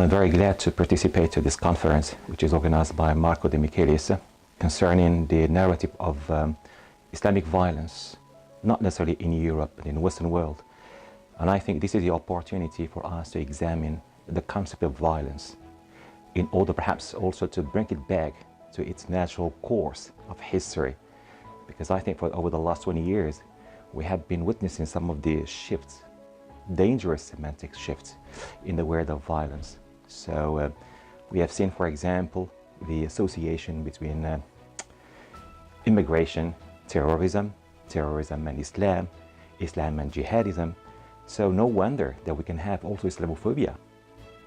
I'm very glad to participate to this conference, which is organized by Marco De Michelis, concerning the narrative of Islamic violence, not necessarily in Europe, but in the Western world. And I think this is the opportunity for us to examine the concept of violence in order perhaps also to bring it back to its natural course of history. Because I think for over the last 20 years, we have been witnessing some of the shifts, dangerous semantic shifts in the word of violence. So we have seen, for example, the association between immigration, terrorism, terrorism and Islam, Islam and jihadism. So no wonder that we can have also Islamophobia,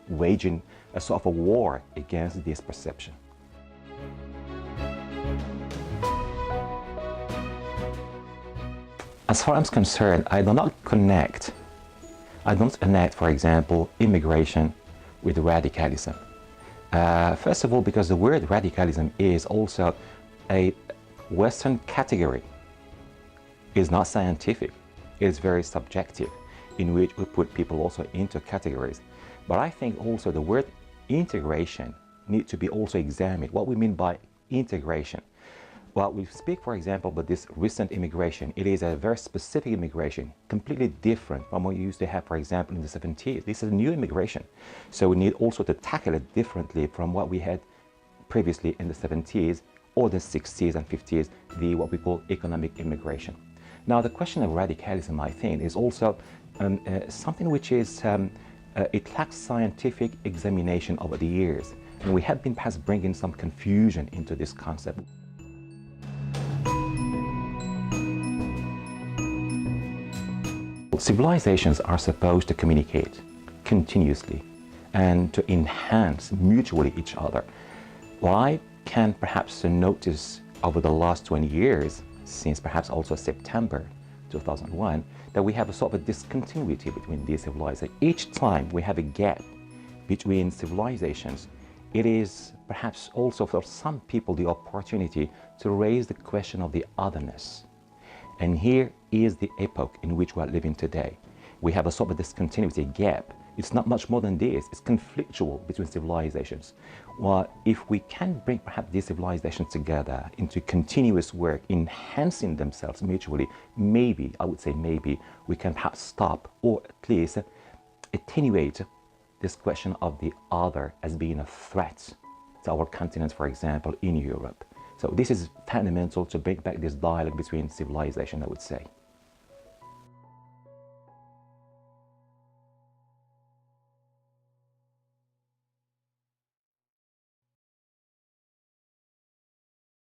waging a sort of a war against this perception. As far as I'm concerned, I do not connect, for example, immigration with radicalism. First of all, because the word radicalism is also a Western category. It's not scientific, it's very subjective, in which we put people also into categories. But I think also the word integration needs to be also examined. What we mean by integration. Well, we speak, for example, about this recent immigration. It is a very specific immigration, completely different from what we used to have, for example, in the 70s. This is a new immigration. So we need also to tackle it differently from what we had previously in the 70s or the 60s and 50s, what we call economic immigration. Now, the question of radicalism, I think, is also something which is, it lacks scientific examination over the years. And we have been perhaps bringing some confusion into this concept. Civilizations are supposed to communicate continuously and to enhance mutually each other. Well, I can perhaps notice over the last 20 years, since perhaps also September 2001, that we have a sort of a discontinuity between these civilizations. Each time we have a gap between civilizations, it is perhaps also for some people the opportunity to raise the question of the otherness. And here is the epoch in which we are living today. We have a sort of discontinuity gap. It's not much more than this. It's conflictual between civilizations. Well, if we can bring perhaps these civilizations together into continuous work, enhancing themselves mutually, maybe, I would say maybe, we can perhaps stop or at least attenuate this question of the other as being a threat to our continent, for example, in Europe. So this is fundamental to bring back this dialogue between civilization, I would say.